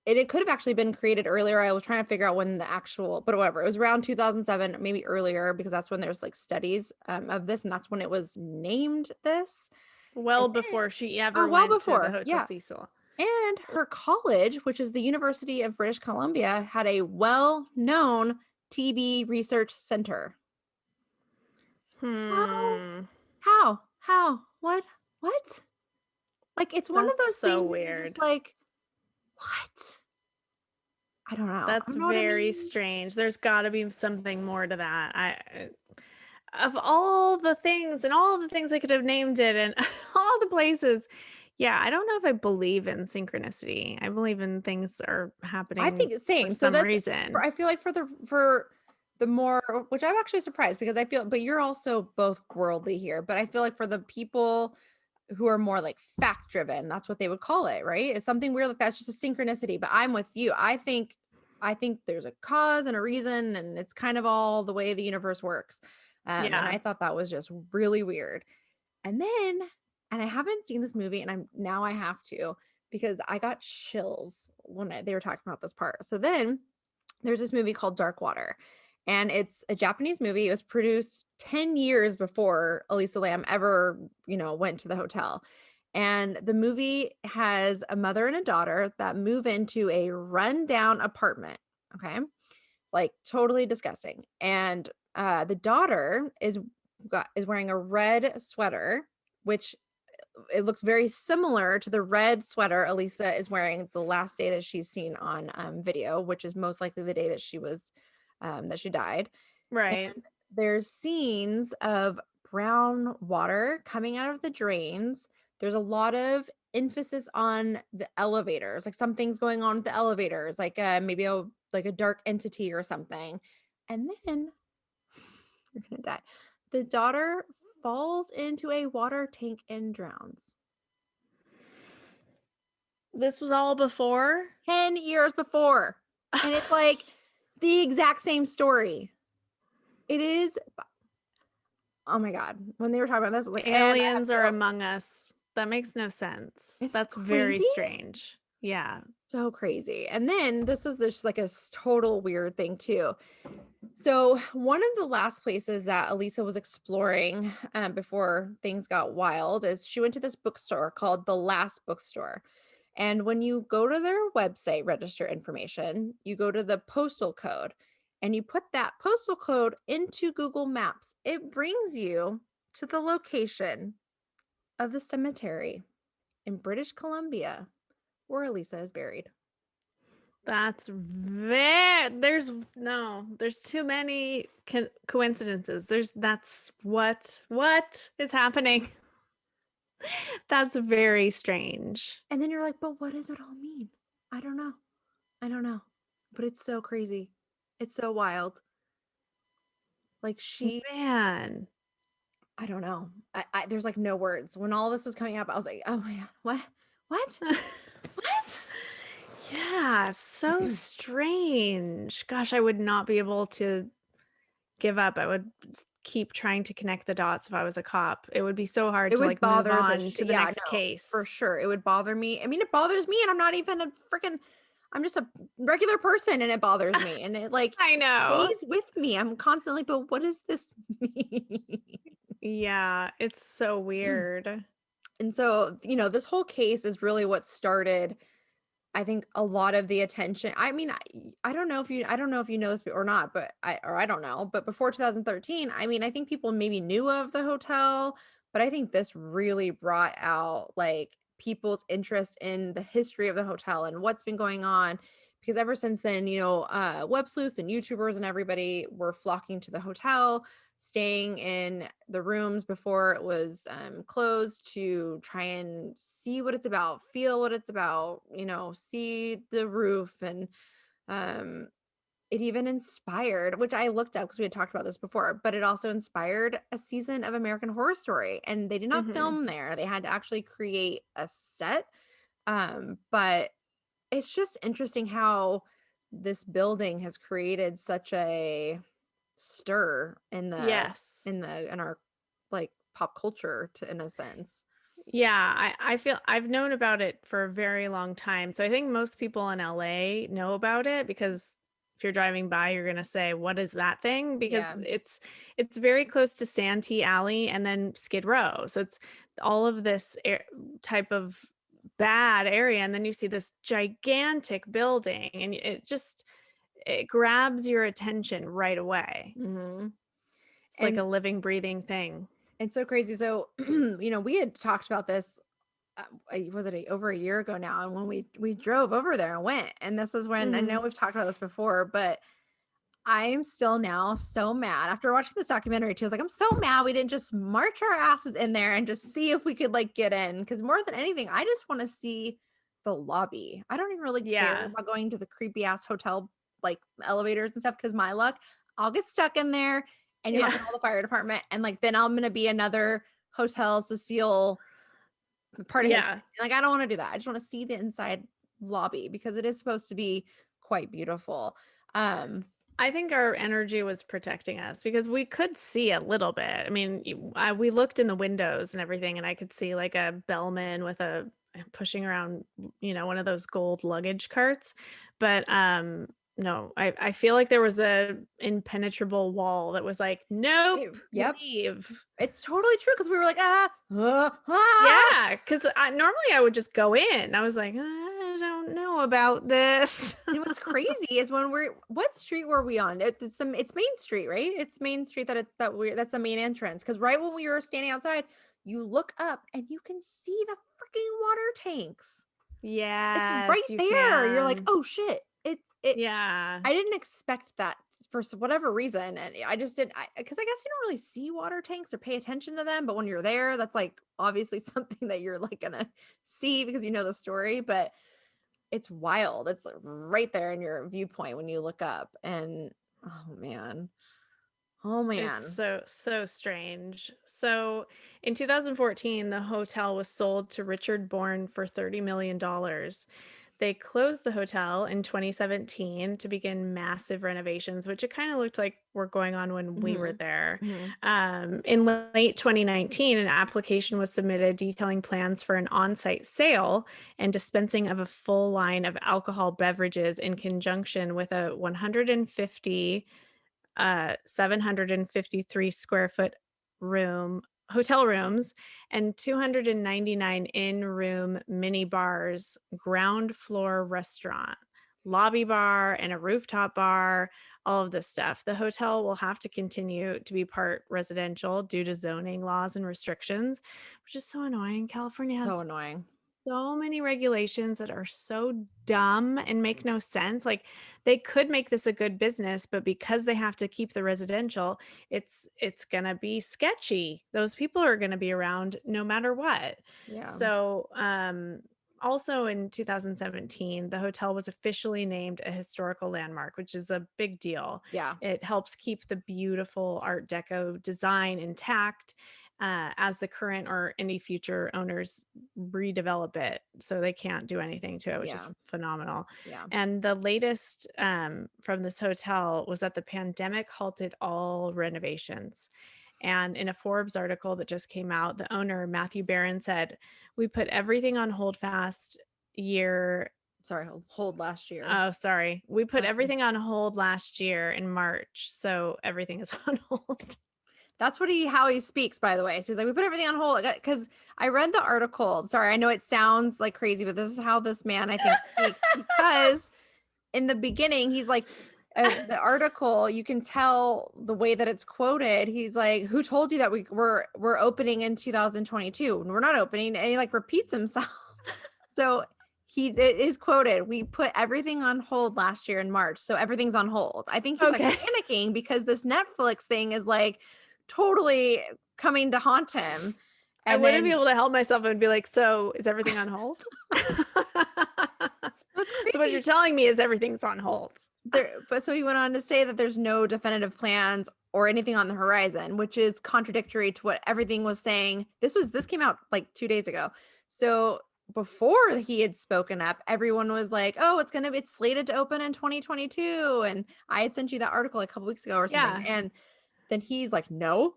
it could have actually been created earlier. I was trying to figure out when the actual, but whatever. It was around 2007, maybe earlier, because that's when there's like studies of this, and that's when it was named this. And Well then, before she ever oh, well went to the before, Hotel yeah. Cecil. And her college, which is the University of British Columbia, had a well-known TB research center. How? Hmm. How? What? Like, it's one of That's those so things that you're just weird. like, what? I don't know. That's You know what I very mean? strange. There's gotta be something more to that. Of all the things and all the things I could have named it and all the places, yeah, I don't know if I believe in synchronicity. I believe in things are I happening think it's for same. So some that's reason. I feel like for the more, which I'm actually surprised because I feel, but you're also both worldly here, but I feel like for the people who are more like fact driven, that's what they would call it, right? It's something weird like that's just a synchronicity. But I'm with you. I think there's a cause and a reason, and it's kind of all the way the universe works. And Yeah. I thought that was just really weird. And then, and I haven't seen this movie, and I have to because I got chills when they were talking about this part. So then there's this movie called Dark Water, and it's a Japanese movie. It was produced 10 years before Elisa Lam ever, went to the hotel. And the movie has a mother and a daughter that move into a rundown apartment. Okay. Like totally disgusting. And the daughter is wearing a red sweater, which it looks very similar to the red sweater Elisa is wearing the last day that she's seen on video, which is most likely the day that she died. And Right. there's scenes of brown water coming out of the drains. There's a lot of emphasis on the elevators, like something's going on with the elevators, like maybe a dark entity or something. And then you're gonna die. The daughter falls into a water tank and drowns. This was all before? 10 years before. And it's like the exact same story. It is, oh my God. When they were talking about this, I was like, and I have Aliens to are go. among us. That makes no sense. Isn't that That's very crazy? strange. Yeah. So crazy. And then this was just like a total weird thing too. So one of the last places that Elisa was exploring before things got wild is she went to this bookstore called The Last Bookstore. And when you go to their website, register information, you go to the postal code and you put that postal code into Google Maps. It brings you to the location of the cemetery in British Columbia where Elisa is buried. That's there's too many coincidences. That's what is happening? That's very strange. And then you're like, but what does it all mean? I don't know. I don't know. But it's so crazy. It's so wild. Like Man. I don't know. There's like no words. When all this was coming up, I was like, oh my God, what? What? What? Yeah, so strange. Gosh, I would not be able to give up. I would keep trying to connect the dots if I was a cop. It would be so hard It to would like move bother the on to the yeah, next no, for case. sure. It would bother me. I mean, it bothers me, and I'm not even a freaking I'm just a regular person and it bothers me. And it like I know. stays with me. I'm constantly, but what does this mean? Yeah, it's so weird. And so, this whole case is really what started, I think, a lot of the attention. I mean, I don't know if you know this or not, but I don't know, but before 2013, I mean, I think people maybe knew of the hotel, but I think this really brought out like people's interest in the history of the hotel and what's been going on. Because ever since then, web sleuths and YouTubers and everybody were flocking to the hotel, staying in the rooms before it was closed to try and see what it's about, feel what it's about, see the roof. And um, it even inspired, which I looked up because we had talked about this before, but it also inspired a season of American Horror Story. And they did not Mhm. film there, they had to actually create a set. But it's just interesting how this building has created such a stir in the Yes. in our like pop culture to in a sense. Yeah, I feel I've known about it for a very long time. So I think most people in LA know about it because if you're driving by, you're gonna say, "What is that thing?" Because Yeah. it's very close to Santee Alley and then Skid Row. So it's all of this type of bad area, and then you see this gigantic building, and it grabs your attention right away. Hmm. It's like a And living, breathing thing. it's so crazy. So, we had talked about this. Was it over a year ago now? And when we drove over there and went, and this is when I know Mhm. we've talked about this before, but I'm still now so mad after watching this documentary too. I was like, I'm so mad we didn't just march our asses in there and just see if we could like get in. Cause more than anything, I just want to see the lobby. I don't even really care Yeah. about going to the creepy ass hotel like elevators and stuff. Cause my luck, I'll get stuck in there and you'll have Yeah. to call the fire department. And like then I'm gonna be another Hotel Cecil part of history. Yeah. Like I don't want to do that. I just want to see the inside lobby because it is supposed to be quite beautiful. Um, I think our energy was protecting us because we could see a little bit. I mean, we looked in the windows and everything, and I could see like a bellman with a pushing around, one of those gold luggage carts. But no, I feel like there was a impenetrable wall that was like, nope, Yep. leave. It's totally true because we were like, ah. Yeah, because normally I would just go in. I was like, I don't know about this. And what's crazy is when what street were we on? It's Main Street, right? It's Main Street that's the main entrance. Because right when we were standing outside, you look up and you can see the freaking water tanks. It's right Yes, you there. You're like, can. oh shit. It Yeah. I didn't expect that for whatever reason. And I just didn't, because I guess you don't really see water tanks or pay attention to them. But when you're there, that's like obviously something that you're like gonna see because you know the story. But it's wild. It's like right there in your viewpoint when you look up. And oh man. Oh It's man. so strange. So in 2014, the hotel was sold to Richard Bourne for $30 million. They closed the hotel in 2017 to begin massive renovations, which it kind of looked like were going on when we were Hmm. there. Hmm. In late 2019, an application was submitted detailing plans for an on-site sale and dispensing of a full line of alcohol beverages in conjunction with a 150 753 square foot room hotel rooms and 299 in-room mini bars, ground floor restaurant, lobby bar, and a rooftop bar, all of this stuff. The hotel will have to continue to be part residential due to zoning laws and restrictions, which is so annoying. California So has annoying. so many regulations that are so dumb and make no sense. Like they could make this a good business, but because they have to keep the residential, it's going to be sketchy. Those people are going to be around no matter what. Yeah. So, also in 2017, the hotel was officially named a historical landmark, which is a big deal. Yeah. It helps keep the beautiful Art Deco design intact as the current or any future owners redevelop it, so they can't do anything to it, which is Yeah. phenomenal. Yeah. And the latest from this hotel was that the pandemic halted all renovations. And in a Forbes article that just came out, the owner, Matthew Barron, said, "We put everything on hold fast year." Sorry, hold last year. Oh, sorry. We put That's everything on hold last year in March. So everything is on hold. That's what how he speaks, by the way. So he's like, we put everything on hold because I read the article. Sorry, I know it sounds like crazy, but this is how this man I think speaks because in the beginning he's like, the article you can tell the way that it's quoted. He's like, "Who told you that we're opening in 2022? We're not opening." And he like repeats himself. So it is quoted, "We put everything on hold last year in March, so everything's on hold." I think he's like Okay. panicking because this Netflix thing is like totally coming to haunt him. I And wouldn't be then able to help myself and be like, "So, is everything on hold?" so it's So what you're crazy telling me is everything's on hold. there, but so he went on to say that there's no definitive plans or anything on the horizon, which is contradictory to what everything was saying. This came out like 2 days ago. So before he had spoken up, everyone was like, "Oh, it's slated to open in 2022." And I had sent you that article a couple weeks ago or something. Yeah. And then he's like, "No,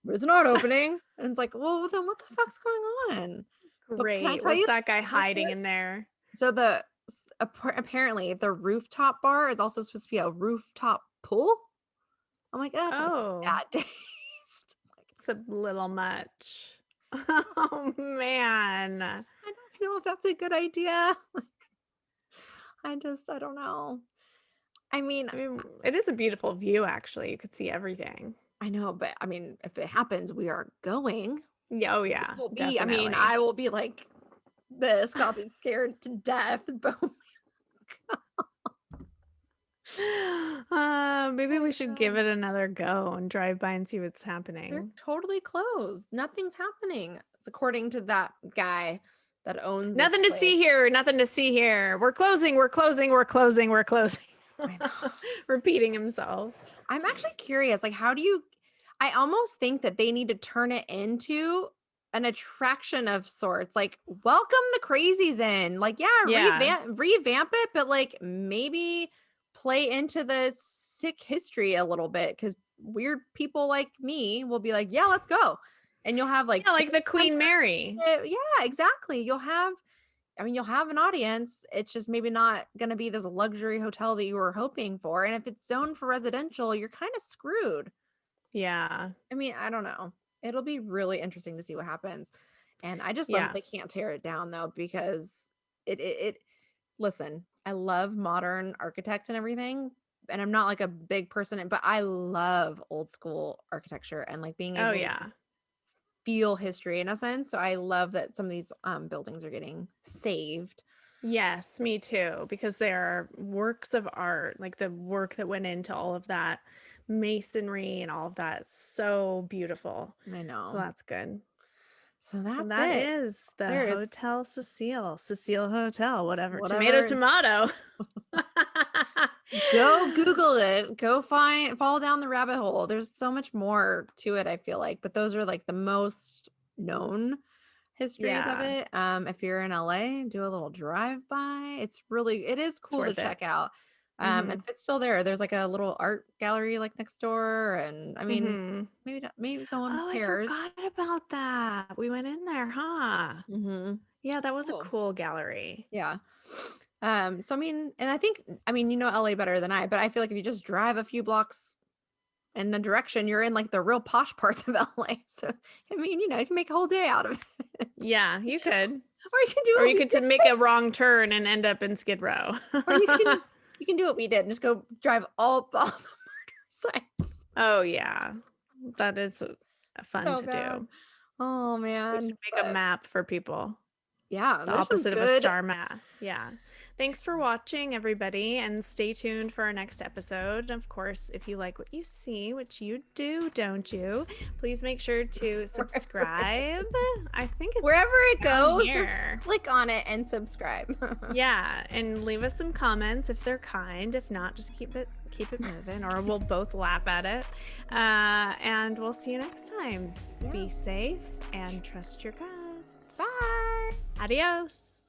it's not opening." And it's like, "Well, then what the fuck's going on?" But can I Great. tell What's you that guy the best hiding part? in there? So apparently the rooftop bar is also supposed to be a rooftop pool. I'm like, "Oh, that's like Oh, bad taste." Like, it's a little much. Oh man. I don't know if that's a good idea. I don't know. I mean, I mean, it is a beautiful view actually. You could see everything. I know, but I mean, if it happens, we are going. Yeah, oh We yeah, will be. I mean, definitely. I will be like this. I'll be scared to death. But oh Maybe my we should give God. it another go and drive by and see what's They're happening. totally closed. Nothing's happening. It's according to that guy that owns this Nothing to place. see here. Nothing to see here. We're closing. We're closing. We're closing. We're closing. I know. Repeating himself. I'm actually curious, like, how do you I almost think that they need to turn it into an attraction of sorts. Like, welcome the crazies in. Like, yeah, Yeah. revamp it, but like maybe play into the sick history a little bit because weird people like me will be like, yeah, let's go. And you'll have like Yeah, like the Queen Mary. yeah, exactly. You'll have an audience. It's just maybe not going to be this luxury hotel that you were hoping for. And if it's zoned for residential, you're kind of screwed. Yeah. I mean, I don't know. It'll be really interesting to see what happens. And I just love that Yeah. they can't tear it down though, because it listen, I love modern architect and everything. And I'm not like a big person, but I love old school architecture and like being Oh able to just yeah. feel history in a sense. So I love that some of these buildings are getting saved. Yes, me too, because they are works of art, like the work that went into all of that masonry and all of that. So beautiful. I So know. that's good. So So that's that it. is the There is Hotel Cecile, Cecile Hotel, whatever. Tomato, whatever. tomato. Go Google it. Go fall down the rabbit hole. There's so much more to it, I feel like, but those are like the most known histories of Yeah, it. If you're in LA, do a little drive by. It is it's cool to worth it. check out. And Mm-hmm. if it's still there, there's like a little art gallery like next door. And I mean, Mm-hmm. maybe go in Oh, I pairs. forgot about that. We went in there, huh? Mm-hmm. Yeah, that was a Cool. cool gallery. Yeah. So I mean, and I mean, you know LA better than I, but I feel like if you just drive a few blocks in a direction, you're in like the real posh parts of LA. So I mean, you can make a whole day out of it. Yeah, you could. Or you can do Or what you we could did. make a wrong turn and end up in Skid Row. Or you can do what we did and just go drive all the murder sites. Oh, yeah. That is fun So to bad. do. Oh We should man. make a But map for people. yeah, The there's some opposite of a good. star map. Yeah. Thanks for watching, everybody, and stay tuned for our next episode. Of course, if you like what you see, which you do, don't you? Please make sure to subscribe. I think it's Wherever it down goes, just here. click on it and subscribe. Yeah, and leave us some comments if they're kind. If not, just keep it moving, or we'll both laugh at it. And we'll see you next time. Yeah. Be safe and trust your gut. Bye. Adios.